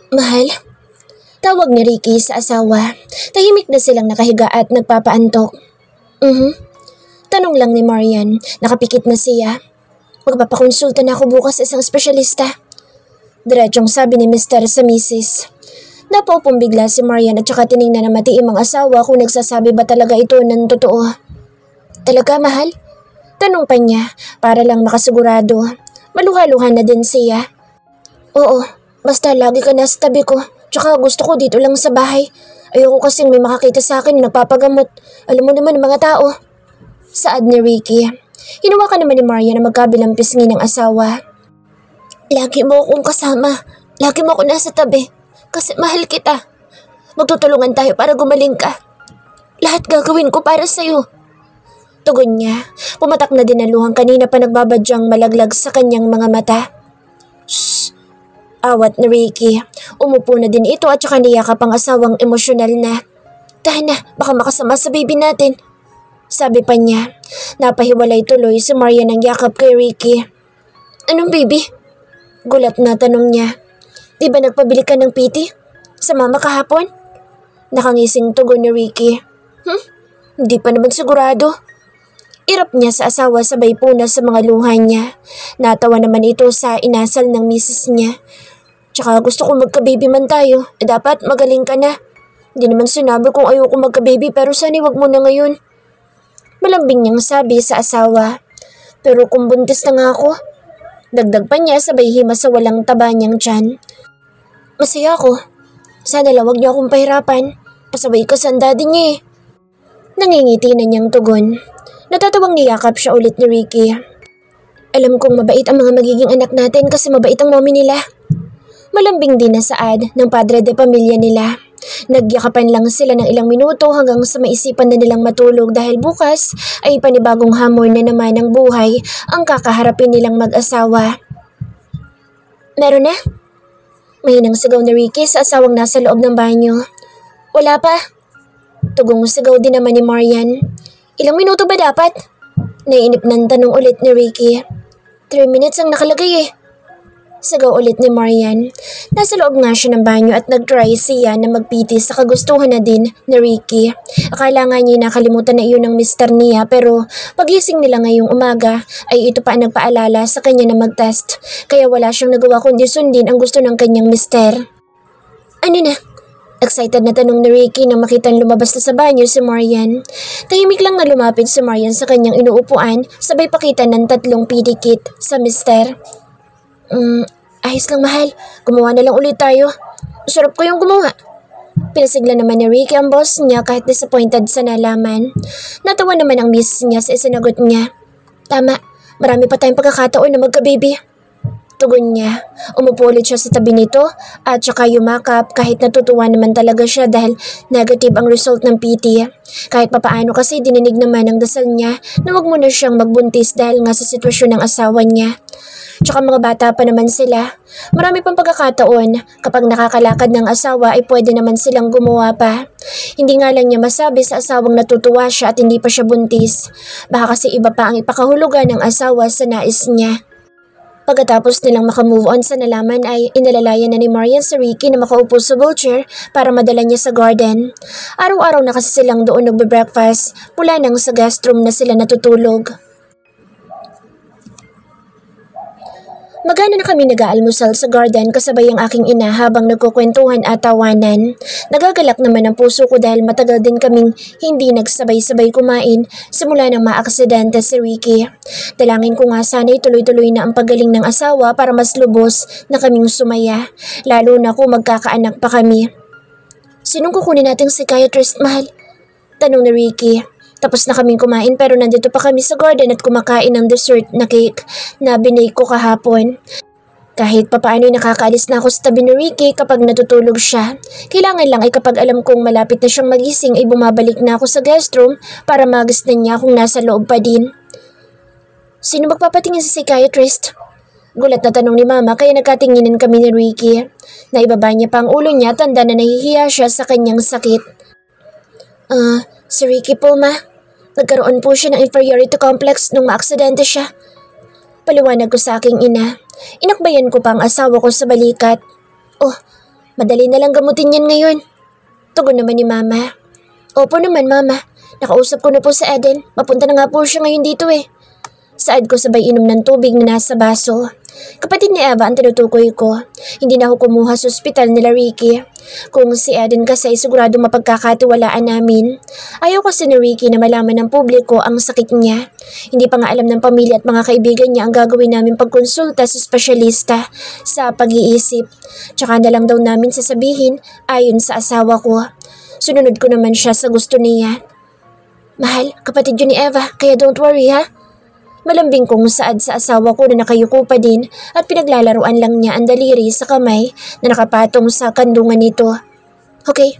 Mahal? Tawag ni Ricky sa asawa. Tahimik na silang nakahiga at nagpapaantok. Tanong lang ni Marian. Nakapikit na siya. Magpapakonsulta na ako bukas sa isang espesyalista. Diretsong sabi ni Mr. sa misis. Napaupong bigla si Marian at saka tiningnan na matiim ang asawa kung nagsasabi ba talaga ito ng totoo. Talaga, mahal? Tanong pa niya para lang makasigurado. Maluha-luha na din siya. Oo, basta lagi ka nasa tabi ko. Tsaka gusto ko dito lang sa bahay. Ayoko kasing may makakita sa akin na nagpapagamot. Alam mo naman ang mga tao. Saad ni Ricky. Hinawakan naman ni Marian na magkabilang pisngi ng asawa. Lagi mo akong kasama. Lagi mo ako nasa tabi. Kasi mahal kita. Magtutulungan tayo para gumaling ka. Lahat gagawin ko para sa'yo. Tugon niya. Pumatak na din ang luhang kanina pa nagbabadyang malaglag sa kanyang mga mata. Shhh! Awat ni Ricky. Umupo na din ito at saka niyakap ang asawang emosyonal na. Tahan na, baka makasama sa baby natin. Sabi pa niya. Napahiwalay tuloy si Marian ng yakap kay Ricky. Anong baby? Gulat na tanong niya. Di ba nagpabili ka ng PT? Sa mama kahapon? Nakangising tugon ni Ricky. Hindi pa naman sigurado. Irap niya sa asawa sabay punas sa mga luha niya. Natawa naman ito sa inasal ng misis niya. Tsaka gusto ko magka-baby man tayo. Dapat magaling ka na. Hindi naman sinabi kung ayoko magka-baby pero sana wag mo na ngayon. Malambing niyang sabi sa asawa. Pero kung buntis na nga ako. Dagdag pa niya sabay hima sa walang taba niyang tiyan. Masaya ako. Sana lang wag niyo akong pahirapan. Pasabay ko sa daddy niya eh. Nangingiti na niyang tugon. Natatawang niyakap siya ulit ni Ricky. Alam kong mabait ang mga magiging anak natin kasi mabait ang mommy nila. Malambing din na saad ng padre de pamilya nila. Nagyakapan lang sila ng ilang minuto hanggang sa maisipan na nilang matulog dahil bukas ay panibagong hamon na naman ng buhay ang kakaharapin nilang mag-asawa. Meron na? Mahinang sigaw ni Ricky sa asawang nasa loob ng banyo. Wala pa. Tugong sigaw din naman ni Marian. Ilang minuto ba dapat? Naiinip ng tanong ulit ni Ricky. 3 minutes ang nakalagay eh. Sigaw ulit ni Marian. Nasa loob nga siya ng banyo at nag-try siya na magpitis sa kagustuhan na din ni Ricky. Akala nga niya nakalimutan na iyon ng mister niya pero pagising nila ngayong umaga ay ito pa ang nagpaalala sa kanya na mag-test. Kaya wala siyang nagawa kundi sundin ang gusto ng kanyang mister. Ano na? Excited na tanong ni Ricky nang makitang lumabas na sa banyo si Marian. Tahimik lang na lumapit si Marian sa kanyang inuupuan sabay pakita ng 3 PD kit sa mister. Ayos lang mahal. Gumawa na lang ulit tayo. Sarap ko yung gumawa. Pinasigla naman ni Ricky ang boss niya kahit disappointed sa nalaman. Natawa naman ang miss niya sa isinagot niya. Tama, marami pa tayong pagkakataon na magka-baby. Tugon niya. Umupo ulit siya sa tabi nito at saka yumakap kahit natutuwa naman talaga siya dahil negative ang result ng PT. Kahit papaano kasi dininig naman ang dasal niya na wag muna siyang magbuntis dahil nga sa sitwasyon ng asawa niya. Tsaka mga bata pa naman sila. Marami pang pagkakataon kapag nakakalakad ng asawa ay pwede naman silang gumawa pa. Hindi nga lang niya masabi sa asawang natutuwa siya at hindi pa siya buntis. Baka kasi iba pa ang ipakahulugan ng asawa sa nais niya. Pagkatapos nilang makamove on sa nalaman ay inalalayan na ni Marian si Ricky na makaupo sa wheelchair para madala niya sa garden. Araw-araw na kasi silang doon nagbe-breakfast mula nang sa guest room na sila natutulog. Magana na kami nag-aalmusal sa garden kasabay ang aking ina habang nagkukwentuhan at tawanan. Nagagalak naman ang puso ko dahil matagal din kaming hindi nagsabay-sabay kumain simula nang maaksidente si Ricky. Dalangin ko nga sana'y tuloy-tuloy na ang paggaling ng asawa para mas lubos na kaming sumaya, lalo na kung magkakaanak pa kami. Sinong kukunin nating psychiatrist, mahal? Tanong ni Ricky. Tapos na kaming kumain pero nandito pa kami sa garden at kumakain ng dessert na cake na binake ko kahapon. Kahit papaano'y nakakaalis na ako sa tabi ni Ricky kapag natutulog siya. Kailangan lang ay kapag alam kong malapit na siyang magising ay bumabalik na ako sa guest room para magisnan niya kung nasa loob pa din. Sino magpapatingin sa psychiatrist? Gulat na tanong ni Mama kaya nagkatinginan kami ni Ricky. Naibaba niya pa ang ulo niya tanda na nahihiya siya sa kanyang sakit. Si Ricky po, Ma. Nagkaroon po siya ng inferiority complex nung maaksidente siya. Paliwanag ko sa aking ina. Inakbayan ko pa ang asawa ko sa balikat. Oh, Madali na lang gamutin yan ngayon. Tugon naman ni Mama. Opo naman, Mama. Nakausap ko na po sa Eden. Mapunta na nga po siya ngayon dito eh. Saad ko sabay inom ng tubig na nasa baso. Kapatid ni Eva ang tinutukoy ko. Hindi na ako kumuha sa ospital nila Ricky. Kung si Eden kasi sigurado mapagkakatiwalaan namin. Ayaw kasi ni Ricky na malaman ng publiko ang sakit niya. Hindi pa nga alam ng pamilya at mga kaibigan niya ang gagawin namin pagkonsulta sa espesyalista sa pag-iisip. Tsaka na lang daw namin sasabihin ayon sa asawa ko. Sununod ko naman siya sa gusto niya. Mahal, kapatid yun ni Eva, kaya don't worry ha. Malambing kong saad sa asawa ko na nakayuko pa din at pinaglalaruan lang niya ang daliri sa kamay na nakapatong sa kandungan nito. Okay,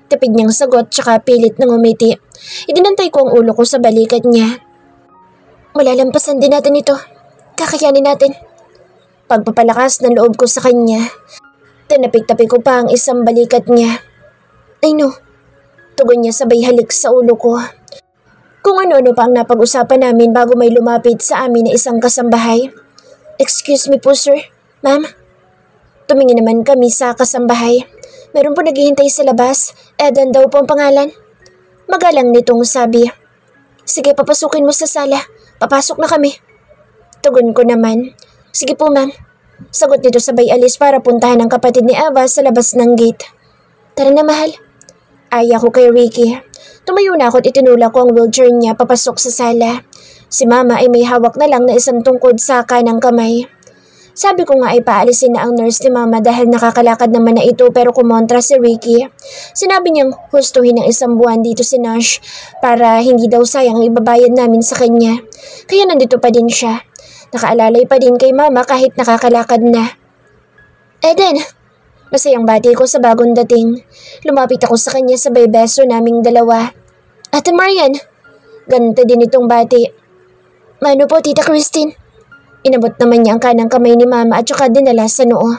tapid niyang sagot tsaka pilit ng umiti. Idinantay ko ang ulo ko sa balikat niya. Malalampasan din natin ito. Kakayanin natin. Pagpapalakas ng loob ko sa kanya, tinapik-tapik ko pa ang isang balikat niya. Ay no, tugon niya sabay halik sa ulo ko. Kung ano-ano pa ang napag-usapan namin bago may lumapit sa amin na isang kasambahay. Excuse me po sir, ma'am. Tumingin naman kami sa kasambahay. Meron po naghihintay sa labas. Eden daw po ang pangalan. Magalang nitong sabi. Sige, papasukin mo sa sala. Papasok na kami. Tugon ko naman. Sige po ma'am. Sagot nito sabay alis para puntahan ang kapatid ni Eva sa labas ng gate. Tara na mahal. Aya ko kay Ricky. Tumayo na ako at itinulak ko ang wheelchair niya papasok sa sala. Si Mama ay may hawak na lang na isang tungkod sa kanang kamay. Sabi ko nga ay paalisin na ang nurse ni Mama dahil nakakalakad naman na ito pero kumontra si Ricky. Sinabi niyang hustuhin ng isang buwan dito si Nash para hindi daw sayang ang ibabayad namin sa kanya. Kaya nandito pa din siya. Nakaalalay pa din kay Mama kahit nakakalakad na. Eden! Masayang bati ko sa bagong dating. Lumapit ako sa kanya sabay beso naming dalawa. Ate Marian! Ganda din itong bati. Mano po, Tita Christine? Inabot naman niya ang kanang kamay ni Mama at saka dinala sa noo.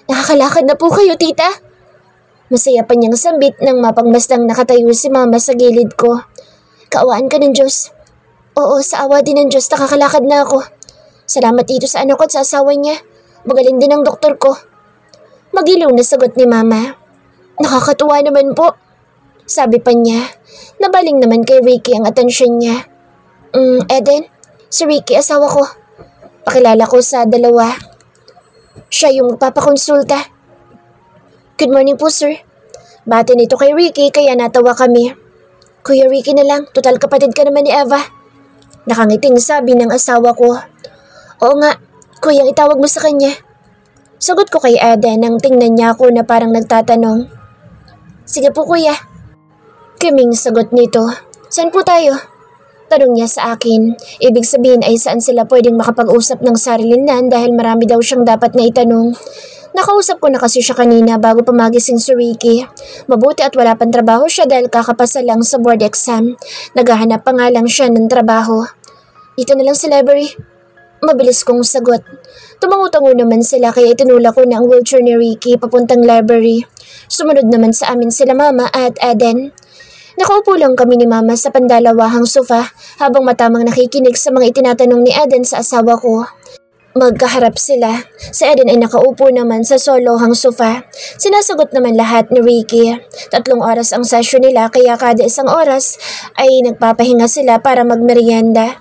Nakakalakad na po kayo, Tita? Masaya pa niyang sambit nang mapagmasdang nakatayo si Mama sa gilid ko. Kaawaan ka ng Diyos. Oo, sa awa din ng Diyos nakakalakad na ako. Salamat dito sa anak ko at sa asawa niya. Magaling din ang doktor ko. Magilaw na sagot ni Mama. Nakakatuwa naman po. Sabi pa niya. Nabaling naman kay Ricky ang atensyon niya. Eden, si Ricky asawa ko. Pakilala ko sa dalawa. Siya yung magpapakonsulta. Good morning po sir. Bati nito kay Ricky kaya natawa kami. Kuya Ricky na lang, total kapatid ka naman ni Eva. Nakangiting sabi ng asawa ko. Oo nga, kuyang itawag mo sa kanya. Sagot ko kay Eden nang tingnan niya ako na parang nagtatanong. Sige po kuya. Kaming sagot nito. Saan po tayo? Tanong niya sa akin. Ibig sabihin ay saan sila pwedeng makapag-usap ng sarilinan dahil marami daw siyang dapat na itanong. Nakausap ko na kasi siya kanina bago pa magising si Ricky. Mabuti at wala pang trabaho siya dahil kakapasa lang sa board exam. Naghahanap pa nga lang siya ng trabaho. Dito na lang sa library. Mabilis kong sagot. Tumango-tango naman sila kaya itinulak ko na ang wheelchair ni Ricky papuntang library. Sumunod naman sa amin sila Mama at Eden. Nakaupo lang kami ni Mama sa pandalawahang sofa habang matamang nakikinig sa mga itinatanong ni Eden sa asawa ko. Magkaharap sila. Si Eden ay nakaupo naman sa solohang sofa. Sinasagot naman lahat ni Ricky. 3 oras ang session nila kaya kada isang oras ay nagpapahinga sila para magmerienda.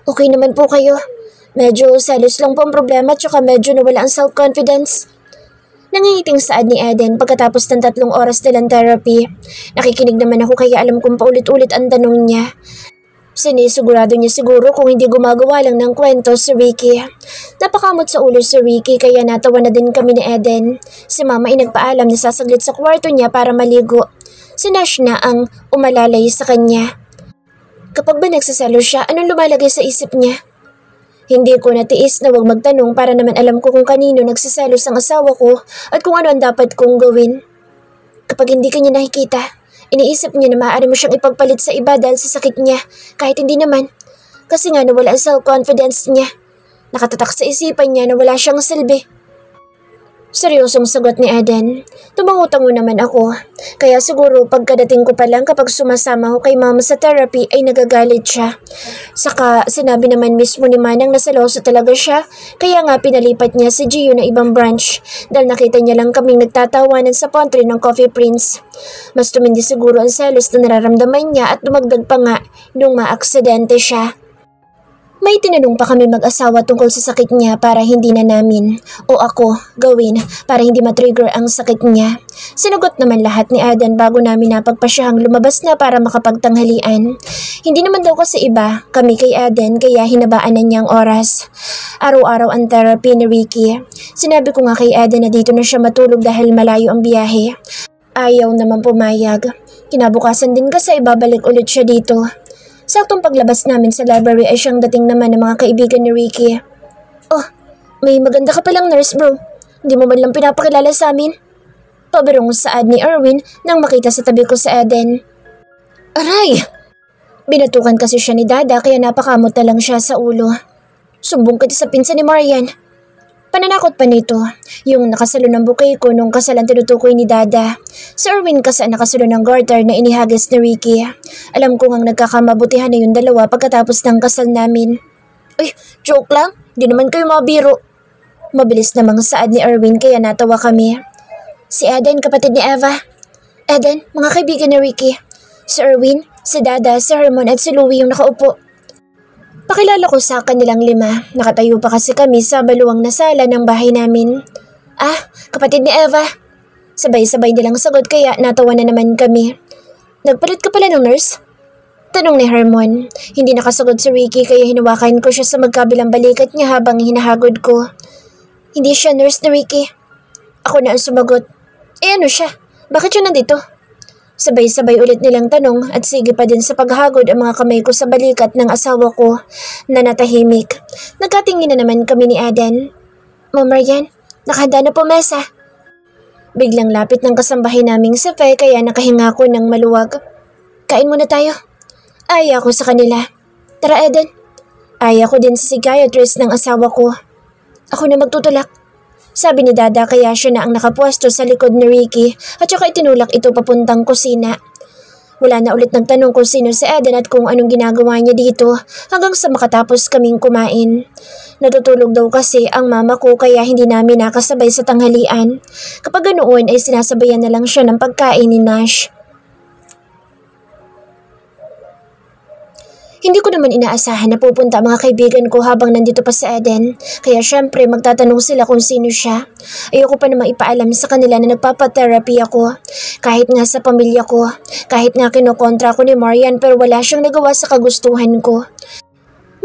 Okay naman po kayo. Medyo selos lang po ang problema tsaka medyo nawala ang self-confidence. Nangingiting saad ni Eden pagkatapos ng 3 oras nilang therapy. Nakikinig naman ako kaya alam kong paulit-ulit ang tanong niya. Sinisigurado niya siguro kung hindi gumagawa lang ng kwento si Ricky. Napakamot sa ulo si Ricky kaya natawa na din kami ni Eden. Si Mama ay nagpaalam na sasaglit sa kwarto niya para maligo. Si Nash na ang umalalay sa kanya. Kapag ba nagsasalo siya, anong lumalagay sa isip niya? Hindi ko natiis na huwag magtanong para naman alam ko kung kanino nagsiselos ang asawa ko at kung ano ang dapat kong gawin. Kapag hindi ka niya nakikita, iniisip niya na maaari mo siyang ipagpalit sa iba dahil sa sakit niya, kahit hindi naman. Kasi nga nawala ang self-confidence niya. Nakatatak sa isipan niya na wala siyang silbi. Seryosong sagot ni Eden. Tumango-tango naman ako. Kaya siguro pagkadating ko pa lang kapag sumasama ko kay mama sa therapy ay nagagalit siya. Saka sinabi naman mismo ni Manang na seloso talaga siya. Kaya nga pinalipat niya si Gio na ibang branch dahil nakita niya lang kaming nagtatawanan sa pantry ng Coffee Prince. Mas tumindi siguro ang selos na nararamdaman niya at dumagdag pa nga nung maaksidente siya. May tinanong pa kami mag-asawa tungkol sa sakit niya para hindi na namin o ako gawin para hindi matrigger ang sakit niya. Sinagot naman lahat ni Aden bago namin napagpasyahang lumabas na para makapagtanghalian. Hindi naman daw kasi iba kami kay Aden kaya hinabaan na niyang oras. Araw-araw ang therapy ni Ricky. Sinabi ko nga kay Aden na dito na siya matulog dahil malayo ang biyahe. Ayaw naman pumayag. Kinabukasan din kasi ibabalik ulit siya dito. Saktong paglabas namin sa library ay siyang dating naman ng mga kaibigan ni Ricky. Oh, may maganda ka palang nurse bro. Hindi mo man lang pinapakilala sa amin. Pabarong saad ni Erwin nang makita sa tabi ko sa Eden. Aray! Binatukan kasi siya ni Dada kaya napakamot na lang siya sa ulo. Sumbong kita sa pinsan ni Marian. Pananakot pa nito, yung nakasalo ng bouquet ko nung kasalan tinutukoy ni Dada. Si Erwin kasi nakasalo ng garter na inihagis ni Ricky. Alam ko ngang nagkakamabutihan na yung dalawa pagkatapos ng kasal namin. Uy, joke lang, di naman kayo mabiro. Mabilis namang saad ni Erwin kaya natawa kami. Si Eden, kapatid ni Eva. Eden, mga kaibigan ni Ricky. Si Erwin, si Dada, si Hermon at si Louie yung nakaupo. Pakilala ko sa kanilang 5. Nakatayo pa kasi kami sa maluwang na sala ng bahay namin. Ah, kapatid ni Eva. Sabay-sabay nilang sagot kaya natawa na naman kami. Nagpalit ka pala ng nurse? Tanong ni Hermon. Hindi nakasagot si Ricky kaya hinawakan ko siya sa magkabilang balikat niya habang hinahagod ko. Hindi siya nurse ni Ricky. Ako na ang sumagot. Eh ano siya? Bakit siya nandito? Sabay-sabay ulit nilang tanong at sige pa din sa paghagod ang mga kamay ko sa balikat ng asawa ko na natahimik. Nagkatingin na naman kami ni Aden. Ma'am Marian, nakahanda na po mesa. Biglang lapit ng kasambahay naming si Faye kaya nakahinga ko ng maluwag. Kain muna tayo. Aya ko sa kanila. Tara Aden. Aya ko din sa psychiatrist ng asawa ko. Ako na magtutulak. Sabi ni Dada kaya siya na ang nakapwesto sa likod ni Ricky at saka itinulak ito papuntang kusina. Wala na ulit nagtanong kung sino si Eden at kung anong ginagawa niya dito hanggang sa makatapos kaming kumain. Natutulog daw kasi ang mama ko kaya hindi namin nakasabay sa tanghalian. Kapag ganoon ay sinasabayan na lang siya ng pagkain ni Nash. Hindi ko naman inaasahan na pupunta ang mga kaibigan ko habang nandito pa sa Eden. Kaya syempre magtatanong sila kung sino siya. Ayoko pa namang ipaalam sa kanila na nagpapatherapy ako. Kahit nga sa pamilya ko. Kahit nga kinokontra ko ni Marian pero wala siyang nagawa sa kagustuhan ko.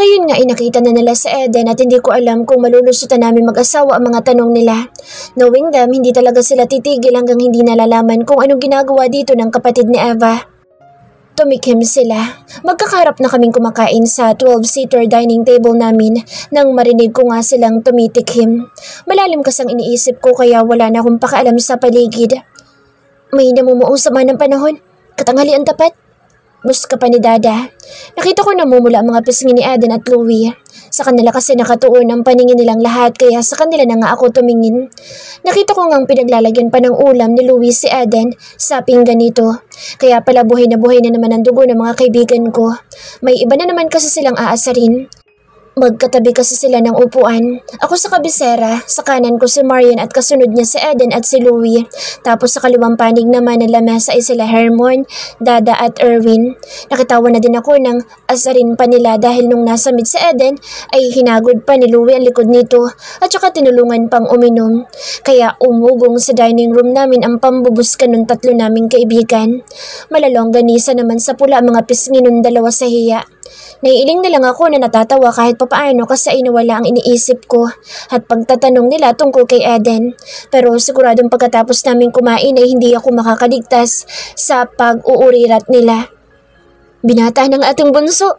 Ngayon nga nakita na nila sa Eden at hindi ko alam kung malulusutan namin mag-asawa ang mga tanong nila. Knowing them, hindi talaga sila titigil hanggang hindi nalalaman kung anong ginagawa dito ng kapatid ni Eva. Tumikim sila. Magkakaharap na kaming kumakain sa 12-seater dining table namin nang marinig ko nga silang tumitikim. Malalim kasang iniisip ko kaya wala na akong pakialam sa paligid. May namumuong sama ng panahon. Katanghalian tapat. Buska pa ni Dada. Nakita ko namumula ang mga pisngi ni Aden at Louie. Sa kanila kasi nakatuon ang paningin nilang lahat kaya sa kanila na nga ako tumingin. Nakita ko ngang pinaglalagyan pa ng ulam ni Louie si Aden sa pinggan nito. Kaya pala buhay na naman ang dugo ng mga kaibigan ko. May iba na naman kasi silang aasarin. Magkatabi kasi sila ng upuan. Ako sa kabisera, sa kanan ko si Marian at kasunod niya si Eden at si Louie. Tapos sa kaliwang panig naman ng lamesa ay sila Hermon, Dada at Erwin. Nakitawa na din ako ng asarin pa nila dahil nung nasa mid si Eden ay hinagod pa ni Louie ang likod nito at saka tinulungan pang uminom. Kaya umugong sa dining room namin ang pambubuskan ng 3 naming kaibigan. Malalongganisa naman sa pula ang mga pisngi ng 2 sa hiya. Naiiling na lang ako na natatawa kahit papaano kasi ay nawala ang iniisip ko at pagtatanong nila tungkol kay Eden. Pero siguradong pagkatapos namin kumain ay hindi ako makakaligtas sa pag-uurirat nila. Binata ng ating bunso.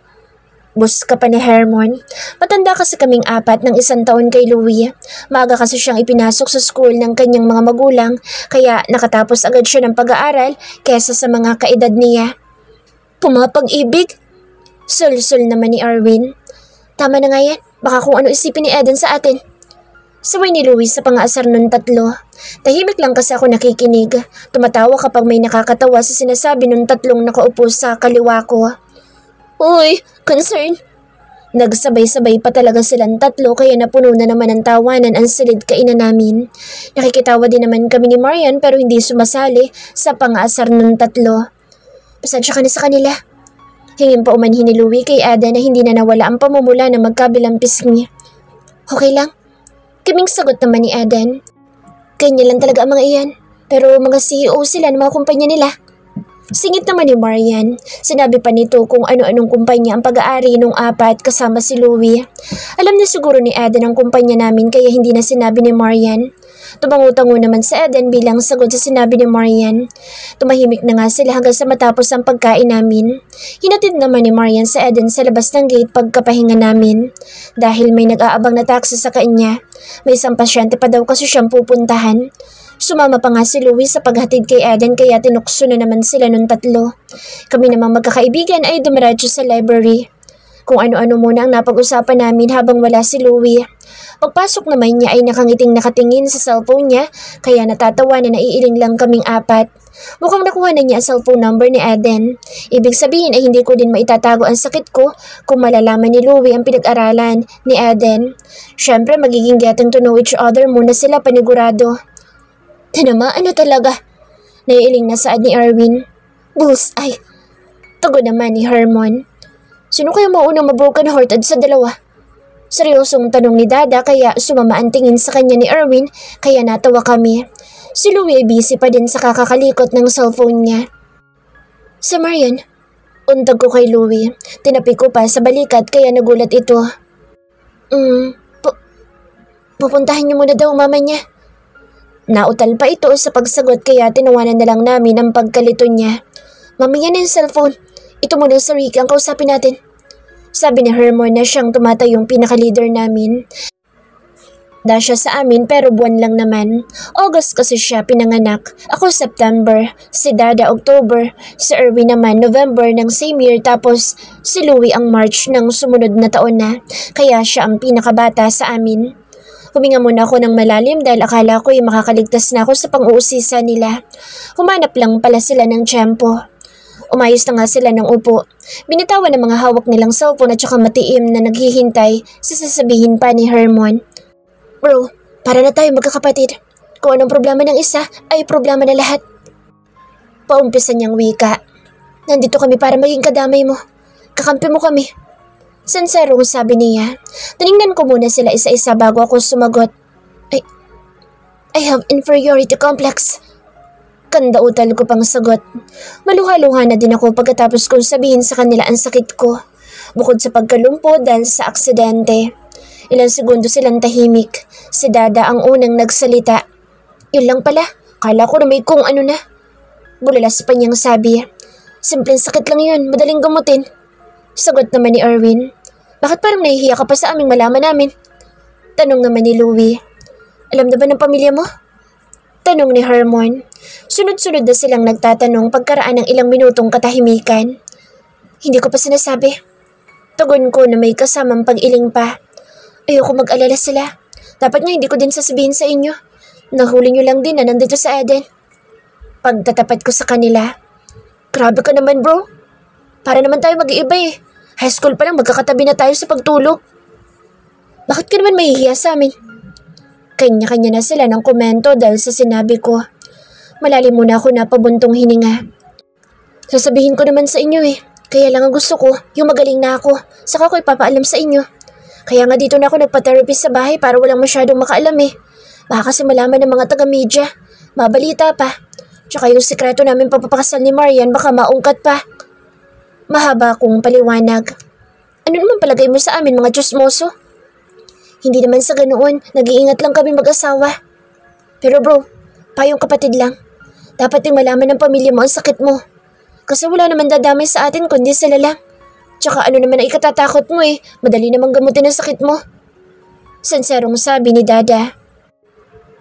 Buska pa ni Hermon. Matanda kasi kaming 4 ng 1 taon kay Louie. Maaga kasi siyang ipinasok sa school ng kanyang mga magulang kaya nakatapos agad siya ng pag-aaral kesa sa mga kaedad niya. Pumapag-ibig? Sul-sul naman ni Erwin. Tama na nga yan. Baka kung ano isipin ni Eden sa atin. Sabay ni Louie sa pangaasar nun tatlo. Tahimik lang kasi ako nakikinig. Tumatawa kapag may nakakatawa sa sinasabi nun tatlong nakaupo sa kaliwa ko. Uy, concern! Nagsabay-sabay pa talaga silang tatlo kaya napuno na naman ng tawanan ang silid kainan namin. Nakikitawa din naman kami ni Marian pero hindi sumasali sa pangaasar nun tatlo. Pasensya ka na sa kanila. Hingin pa umanhin ni Louie kay Ada na hindi na nawala ang pamumula na magkabilang pisngi. Okay lang. Kaming sagot naman ni Adan. Ganyan lang talaga ang mga iyan. Pero mga CEO sila ng mga kumpanya nila. Singit naman ni Marian. Sinabi pa nito kung ano-anong kumpanya ang pag-aari nung apat kasama si Louie. Alam na siguro ni Adan ang kumpanya namin kaya hindi na sinabi ni Marian. Tumango-tango naman si Adan bilang sagot sa sinabi ni Marian. Tumahimik na nga sila hanggang sa matapos ang pagkain namin. Hinatid naman ni Marian sa Adan sa labas ng gate pagkapahinga namin. Dahil may nag-aabang na taxi sa kanya. May isang pasyente pa daw kasi siyang pupuntahan. Sumama pa nga si Louie sa paghatid kay Adan kaya tinukso na naman sila nun tatlo. Kami namang magkakaibigan ay dumiretso sa library. Kung ano-ano muna ang napag-usapan namin habang wala si Louie. Pagpasok naman niya ay nakangiting nakatingin sa cellphone niya kaya natatawa na naiiling lang kaming apat. Mukhang nakuha na niya ang cellphone number ni Adan. Ibig sabihin ay hindi ko din maitatago ang sakit ko kung malalaman ni Louie ang pinag-aralan ni Adan. Siyempre magiging getting to know each other muna sila panigurado. Tinamaan na talaga. Naiiling na saad ni Erwin. Bullseye. Tugon naman ni Hermon. Sino kaya maunang mabroken hearted sa dalawa? Seryosong tanong ni Dada kaya sumama ang tingin sa kanya ni Erwin kaya natawa kami. Si Louie ay busy pa din sa kakakalikot ng cellphone niya. Sa Marian, untag ko kay Louie. Tinapi ko pa sa balikat kaya nagulat ito. Pupuntahan niyo muna daw mama niya. Nautal pa ito sa pagsagot kaya tinawanan na lang namin ang pagkalito niya. Mami yan yung cellphone. Ito muna sa Ricky ang kausapin natin. Sabi ni Hermon na siyang tumatayong pinaka-leader namin. Siya sa amin pero buwan lang naman. August kasi siya pinanganak. Ako September, si Dada October, si Erwin naman November ng same year tapos si Louie ang March ng sumunod na taon na. Kaya siya ang pinakabata sa amin. Huminga muna ako ng malalim dahil akala ko ay makakaligtas na ako sa pang-uusisa nila. Humanap lang pala sila ng tiyempo. Umayos na nga sila ng upo. Binitawan ng mga hawak nilang cellphone at saka matiim na naghihintay sa sasabihin pa ni Hermon. Bro, para na tayo magkakapatid. Kung anong problema ng isa ay problema na lahat. Paumpisa niyang wika. Nandito kami para maging kadamay mo. Kakampi mo kami. Senserong sabi niya. Tiningnan ko muna sila isa-isa bago ako sumagot. I have inferiority complex. Kandautal ko pang sagot. Maluha-luha na din ako pagkatapos kong sabihin sa kanila ang sakit ko. Bukod sa pagkalumpo dahil sa aksidente. Ilang segundo silang tahimik. Si Dada ang unang nagsalita. Yun lang pala. Kala ko na may kung ano na. Bulalas pa niyang sabi. Simpleng sakit lang yun. Madaling gamutin. Sagot naman ni Erwin. Bakit parang nahihiya ka pa sa aming malaman namin? Tanong naman ni Louie. Alam na ba ng pamilya mo? Tanong ni Hermon. Sunod-sunod na silang nagtatanong pagkaraan ng ilang minutong katahimikan. Hindi ko pa sinasabi. Tugon ko na may kasamang pag-iling pa. Ayoko mag-alala sila. Dapat nga hindi ko din sasabihin sa inyo. Nahuli nyo lang din na nandito sa Eden. Pagtatapat ko sa kanila. Grabe ka naman bro. Para naman tayo mag-iiba eh. High school pa lang magkakatabi na tayo sa pagtulog. Bakit ka naman mahihiya sa amin? Kanya-kanya na sila ng komento dahil sa sinabi ko. Malalim muna ako na pabuntong hininga. Sasabihin ko naman sa inyo eh. Kaya lang ang gusto ko, yung magaling na ako. Saka ko ipapaalam sa inyo. Kaya nga dito na ako nagpa-therapy sa bahay para walang masyadong makaalam eh. Baka kasi malaman ng mga taga-media. Mabalita pa. Tsaka yung sikreto namin pagpapakasal ni Marian baka maungkat pa. Mahaba akong paliwanag. Ano naman palagay mo sa amin mga Diyosmoso? Hindi naman sa ganoon, nag-iingat lang kami mag-asawa. Pero bro, payong kapatid lang. Dapat din malaman ng pamilya mo ang sakit mo. Kasi wala naman dadamay sa atin kundi sila lang. Tsaka ano naman ang ikatatakot mo eh, madali namang gamutin ang sakit mo. Senserong sabi ni Dada.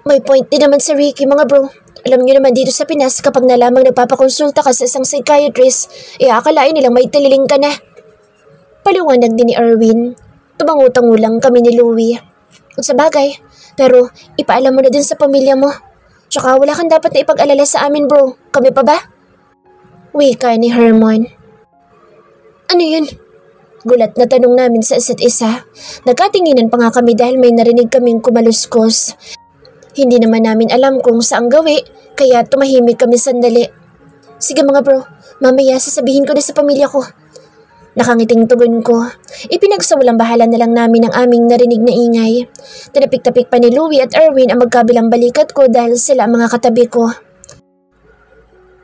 May point din naman si Ricky mga bro. Alam niyo naman dito sa Pinas kapag nalamang nagpapakonsulta ka sa isang psychiatrist, akalain nilang may tililing ka na. Paliwanag din ni Erwin. Tumangutango lang kami ni Louie. At sa bagay, Pero ipaalam mo na din sa pamilya mo. Tsaka wala kang dapat na ipag-alala sa amin bro. Kami pa ba? Wika ni Hermon. Ano yun? Gulat na tanong namin sa isa't isa. Nagkatinginan pa nga kami dahil may narinig kaming kumaluskos. Hindi naman namin alam kung saang gawi, kaya tumahimik kami sandali. Sige mga bro, mamaya sasabihin ko na sa pamilya ko. Nakangiting tugon ko. Ipinagsawalang bahala na lang namin ang aming narinig na ingay. Tinapik-tapik pa ni Louie at Erwin ang magkabilang balikat ko dahil sila ang mga katabi ko.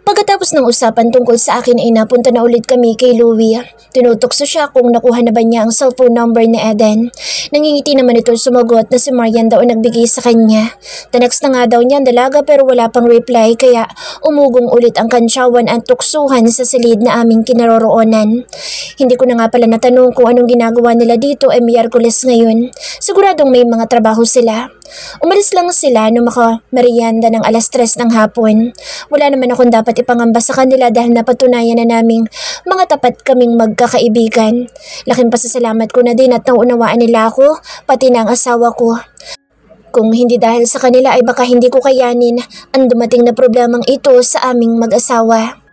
Pagkatapos ng usapan tungkol sa akin ay napunta na ulit kami kay Louie. Tinutokso siya kung nakuha na ba niya ang cellphone number ni Eden. Nangingiti naman ito sumagot na si Marian daw nagbigay sa kanya. Tanext na nga daw niya ang dalaga pero wala pang reply kaya umugong ulit ang kantsawan at tuksuhan sa silid na aming kinaroroonan. Hindi ko na nga pala natanong kung anong ginagawa nila dito ay Miyerkules ngayon. Siguradong may mga trabaho sila. Umalis lang sila nung merienda ng 3:00 ng hapon. Wala naman akong dapat ipangamba sa kanila dahil napatunayan na naming mga tapat kaming magkakaibigan. Laking pasasalamat ko na din at nauunawaan nila ako, pati na ang asawa ko. Kung hindi dahil sa kanila ay baka hindi ko kayanin ang dumating na problemang ito sa aming mag-asawa.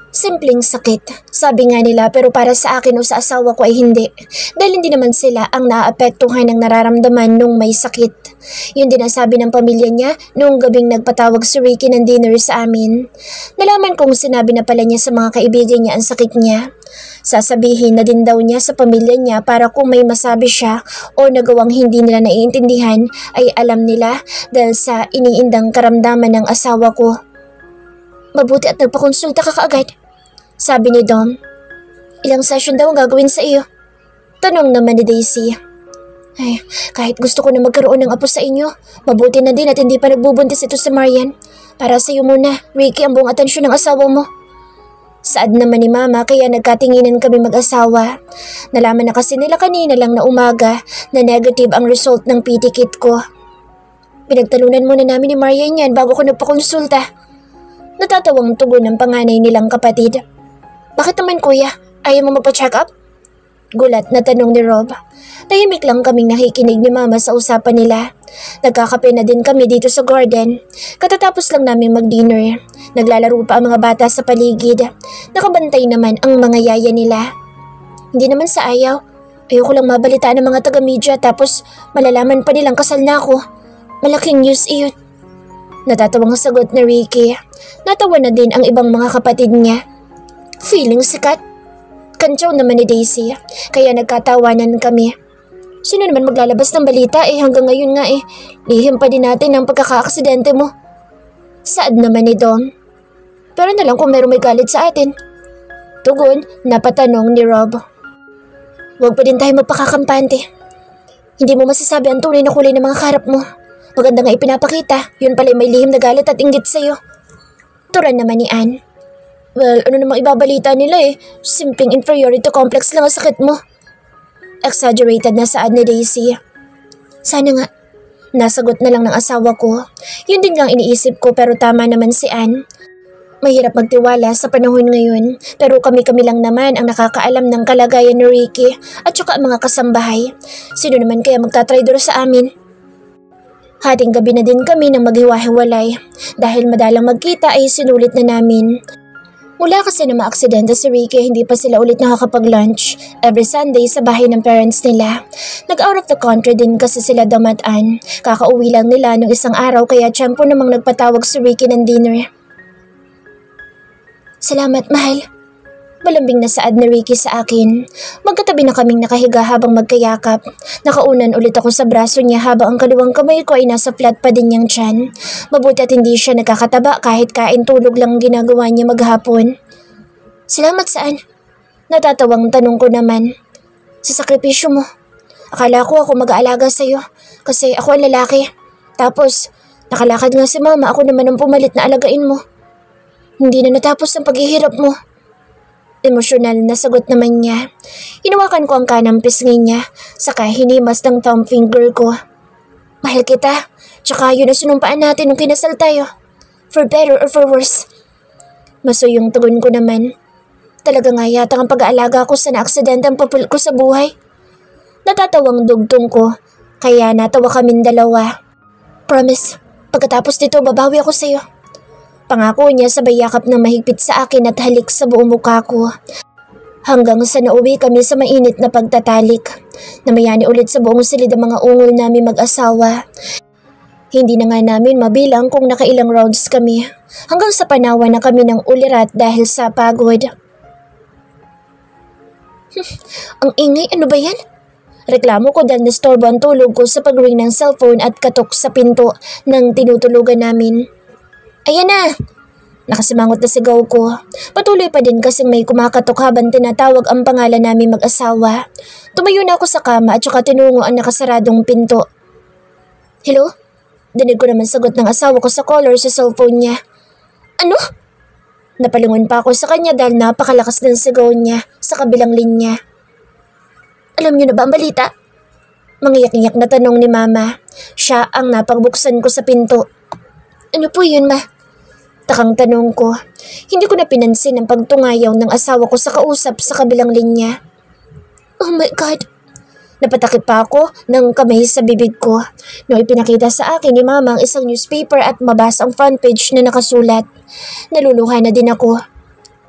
Simpleng sakit, sabi nga nila pero para sa akin o sa asawa ko ay hindi. Dahil hindi naman sila ang naaapektuhan ng nararamdaman nung may sakit. Yun din ang sabi ng pamilya niya noong gabing nagpatawag si Ricky ng dinner sa amin. Nalaman kong sinabi na pala niya sa mga kaibigan niya ang sakit niya. Sasabihin na din daw niya sa pamilya niya para kung may masabi siya o nagawang hindi nila naiintindihan ay alam nila dahil sa iniindang karamdaman ng asawa ko. Mabuti at nagpakonsulta ka kaagad, sabi ni Dom. Ilang session daw ang gagawin sa iyo? Tanong naman ni Daisy. Ay, kahit gusto ko na magkaroon ng apo sa inyo, mabuti na din at hindi pa nagbubuntis ito si Marian. Para sa iyo muna, Ricky, ang buong atensyon ng asawa mo. Saad naman ni Mama kaya nagkatinginan kami mag-asawa. Nalaman na kasi nila kanina lang na umaga na negative ang result ng PT kit ko. Pinagtalunan muna namin ni Marian yan bago ko nagpakonsulta. Natatawang tugon ng panganay nilang kapatid. Bakit naman kuya? Ayaw mo magpa-check up? Gulat na tanong ni Rob. Tahimik lang kaming nakikinig ni Mama sa usapan nila. Nagkakape na din kami dito sa garden. Katatapos lang namin mag-dinner. Naglalaro pa ang mga bata sa paligid. Nakabantay naman ang mga yaya nila. Hindi naman sa ayaw. Ayoko lang mabalitaan ng mga taga-media tapos malalaman pa nilang kasal na ako. Malaking news iyon. Natatawang sagot ni Ricky. Natawa na din ang ibang mga kapatid niya. Feeling sikat? Kantsaw naman ni Daisy, kaya nagkatawanan kami. Sino naman maglalabas ng balita hanggang ngayon nga lihim pa din natin ang pagkakaaksidente mo. Saad naman ni Dom. Pero na lang kung meron may galit sa atin. Tugon, napatanong ni Rob. Huwag pa din tayo magpakakampante. Hindi mo masasabi ang tunay na kulay ng mga karap mo. Maganda nga ipinapakita, yun pala may lihim na galit at inggit sa'yo. Turan naman ni Anne. Well, ano namang ibabalita nila Simpleng inferiority complex lang ang sakit mo. Exaggerated na saad ni Daisy. Sana nga. Nasagot na lang ng asawa ko. Yun din lang iniisip ko pero tama naman si Anne. Mahirap magtiwala sa panahon ngayon pero kami-kami lang naman ang nakakaalam ng kalagayan ni Ricky at saka ang mga kasambahay. Sino naman kaya magtatraidor sa amin? Hating gabi na din kami nang maghiwa-hiwalay. Dahil madalang magkita ay sinulit na namin. Mula kasi na maaksidente si Ricky, hindi pa sila ulit nakakapag-lunch. Every Sunday sa bahay ng parents nila. Nag-out of the country din kasi sila Damataan. Kakauwi lang nila nung isang araw kaya tiyempo namang nagpatawag si Ricky ng dinner. Salamat, mahal. Malambing na saad ni Ricky sa akin. Magkatabi na kaming nakahiga habang magkayakap. Nakaunan ulit ako sa braso niya habang ang kaliwang kamay ko ay nasa flat pa din niyang tiyan. Mabuti at hindi siya nagkakataba kahit kain tulog lang ginagawa niya maghapon. Salamat saan? Natatawang tanong ko naman. Sa sakripisyo mo. Akala ko ako mag-aalaga sa'yo kasi ako ang lalaki. Tapos, nakalakad nga si Mama, ako naman ang pumalit na alagain mo. Hindi na natapos ang paghihirap mo. Emosyonal na sagot naman niya. Hinawakan ko ang kanang pisngi niya, saka hinimas ng thumb finger ko. Mahal kita, tsaka yun ang sinumpaan natin nung kinasal tayo. For better or for worse. Masuyong tugon ko naman. Talaga nga yata ang pag-aalaga ko sa naaksidente ang papel ko sa buhay. Natatawang dugtong ko, kaya natawa kaming dalawa. Promise, pagkatapos nito babawi ako sa'yo. Pangako niya sabay yakap na mahigpit sa akin at halik sa buong mukha ko. Hanggang sa nauwi kami sa mainit na pagtatalik. Namayani ulit sa buong silid ang mga ungol namin mag-asawa. Hindi na nga namin mabilang kung nakailang rounds kami. Hanggang sa panawa na kami ng ulirat dahil sa pagod. Ang ingay, ano ba yan? Reklamo ko dahil nastorbo ang tulog ko sa pag-ring ng cellphone at katok sa pinto ng tinutulugan namin. Ayan na! Nakasimangot na sigaw ko. Patuloy pa din kasing may kumakatok habang tinatawag ang pangalan namin mag-asawa. Tumayo na ako sa kama at saka tinungo ang nakasaradong pinto. Hello? Dinig ko naman sagot ng asawa ko sa caller sa cellphone niya. Ano? Napalingon pa ako sa kanya dahil napakalakas ng sigaw niya sa kabilang linya. Alam niyo na ba ang balita? Mangiyak-iyak na tanong ni Mama. Siya ang napagbuksan ko sa pinto. Ano po yun, Ma? Takang tanong ko. Hindi ko na pinansin ang pagtungayaw ng asawa ko sa kausap sa kabilang linya. Oh my God! Napatakip pa ako ng kamay sa bibig ko. Noong ipinakita sa akin ni Mama ang isang newspaper at mabasa ang front page na nakasulat. Naluluha na din ako.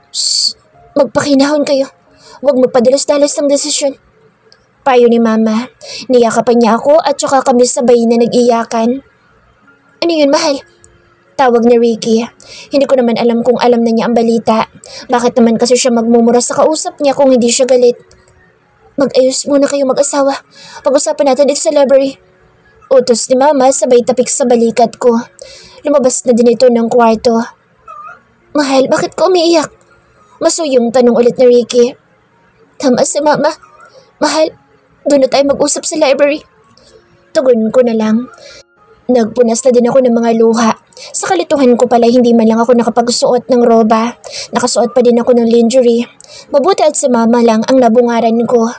Shh! Magpakinahon kayo. Huwag magpadalos-dalos ng desisyon. Payo ni Mama. Niyakapan niya ako at saka kami sabay na nag-iyakan. Ano yun, mahal? Tawag ni Ricky. Hindi ko naman alam kung alam na niya ang balita. Bakit naman kasi siya magmumura sa kausap niya kung hindi siya galit? Mag-ayos muna kayo mag-asawa. Pag-usapan natin dito sa library. Utos ni Mama sabay tapik sa balikat ko. Lumabas na din ito ng kwarto. Mahal, bakit ka umiiyak? Masuyong tanong ulit ni Ricky. Tama si Mama. Mahal, doon na tayo mag-usap sa library. Tugon ko na lang. Nagpunas na din ako ng mga luha. Sa kalituhan ko pala hindi man lang ako nakapagsuot ng roba. Nakasuot pa din ako ng lingerie. Mabuti at si Mama lang ang nabungaran ko.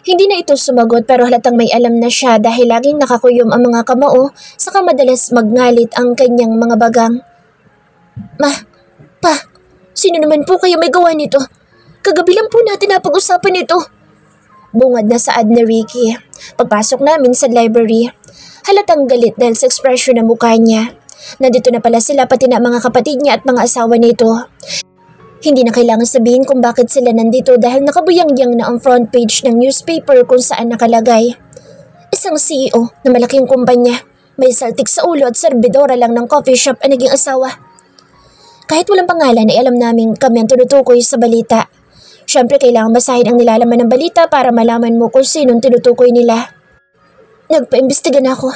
Hindi na ito sumagot pero halatang may alam na siya dahil laging nakakuyom ang mga kamao saka madalas magngalit ang kanyang mga bagang. Ma, Pa, sino naman po kayo may gawa nito? Kagabi lang po natin napag-usapan ito. Bungad na saad ni Ricky. Pagpasok namin sa library, halatang galit dahil sa ekspresyon ng mukha niya. Nandito na pala sila pati na mga kapatid niya at mga asawa nito. Hindi na kailangan sabihin kung bakit sila nandito dahil nakabuyang-yang na ang front page ng newspaper kung saan nakalagay. Isang CEO na malaking kumpanya, may saltik sa ulo at serbidora lang ng coffee shop ang naging asawa. Kahit walang pangalan ay alam namin kami ang tinutukoy sa balita. Siyempre kailangan basahin ang nilalaman ng balita para malaman mo kung sinong tinutukoy nila. Nagpaimbestiga na ako.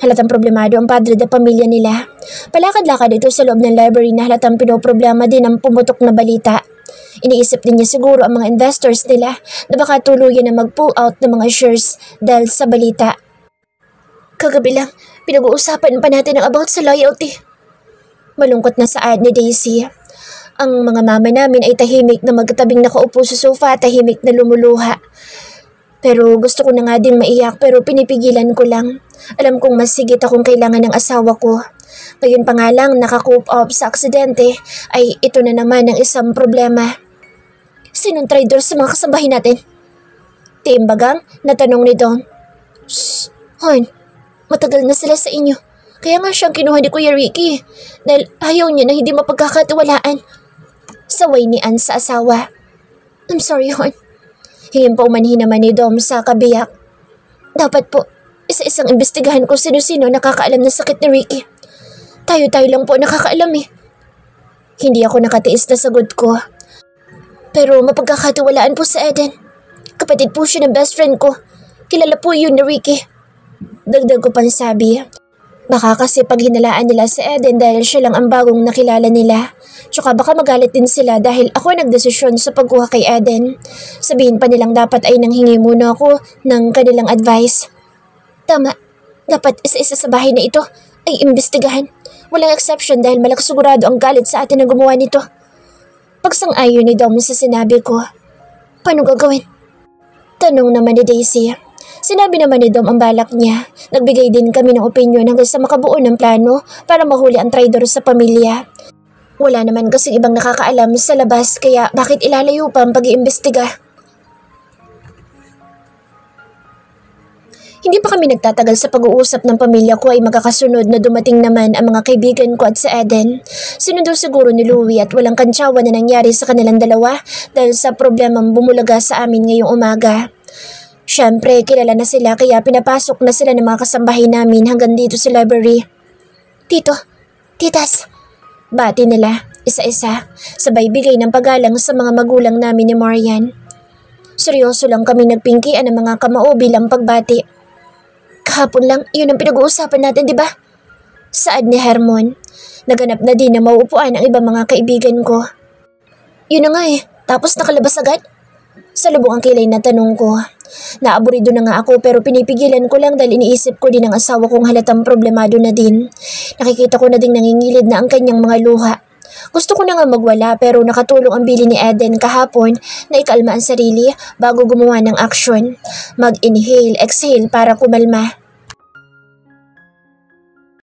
Halatang problemado ang padre de pamilya nila. Palakad-lakad ito sa loob ng library na halatang pinoproblema din ang pumutok na balita. Iniisip din niya siguro ang mga investors nila na baka tuluyan na mag-pull out ng mga shares dahil sa balita. Kagabi lang, pinag-uusapan pa natin ang about sa loyalty. Malungkot na saad ni Daisy. Ang mga mama namin ay tahimik na magkatabing nakaupo sa sofa at tahimik na lumuluha. Pero gusto ko na nga din maiyak pero pinipigilan ko lang. Alam kong mas sigit akong kailangan ng asawa ko. Ngayon pa nga lang nakakope up sa aksidente ay ito na naman ang isang problema. Sinong traitor sa mga kasambahin natin? Timbagang natanong ni Don. Shhh, Hon, matagal na sila sa inyo. Kaya nga siyang kinuha ni Kuya Ricky dahil ayaw niya na hindi mapagkakatiwalaan. Saway ni Ann sa asawa. I'm sorry, Hon. Hingin pa umanhin naman ni Dom sa kabiyak. Dapat po, isa-isang imbestigahan kung sino-sino nakakaalam ng sakit ni Ricky. Tayo-tayo lang po nakakaalam eh. Hindi ako nakatiis na sagot ko. Pero mapagkakatiwalaan po sa Eden. Kapatid po siya ng best friend ko. Kilala po yun ni Ricky. Dagdag ko pang sabi. Baka kasi pag hinalaan nila si Eden dahil siya lang ang bagong nakilala nila. Tsaka baka magalit din sila dahil ako nagdesisyon sa pagkuha kay Eden. Sabihin pa nilang dapat ay nanghingi muna ako ng kanilang advice. Tama, dapat isa-isa sa bahay na ito ay imbestigahan. Walang exception dahil malakasigurado ang galit sa atin na gumawa nito. Pagsang-ayon ni Dom sa sinabi ko. Paano gagawin? Tanong naman ni Daisy. Sinabi naman ni Dom ang balak niya. Nagbigay din kami ng opinyon hanggang sa makabuo ng plano para mahuli ang traidor sa pamilya. Wala naman kasi ibang nakakaalam sa labas kaya bakit ilalayo pa ang pag-iimbestiga? Hindi pa kami nagtatagal sa pag-uusap ng pamilya ko ay magkakasunod na dumating naman ang mga kaibigan ko at sa Eden. Sinundo siguro ni Louie at walang kantsawan na nangyari sa kanilang dalawa dahil sa problemang bumulaga sa amin ngayong umaga. Siyempre, kilala na sila kaya pinapasok na sila ng mga kasambahay namin hanggang dito sa library. Tito, titas, bati nila, isa-isa, sabay bigay ng paggalang sa mga magulang namin ni Marian. Seryoso lang kami nagpingkian ng mga kamao bilang pagbati. Kahapon lang, yun ang pinag-uusapan natin, di ba? Saad ni Hermon. Naganap na din na mauupuan ang ibang mga kaibigan ko. Yun na nga tapos nakalabas agad? Salubong ang kilay na tanong ko. Naaburido na nga ako pero pinipigilan ko lang dahil iniisip ko din ang asawa kong halatang problemado na din. Nakikita ko na ding nangingilid na ang kanyang mga luha. Gusto ko na nga magwala pero nakatulong ang bili ni Eden kahapon na ikalma ang sarili bago gumawa ng aksyon. Mag-inhale, exhale para kumalma.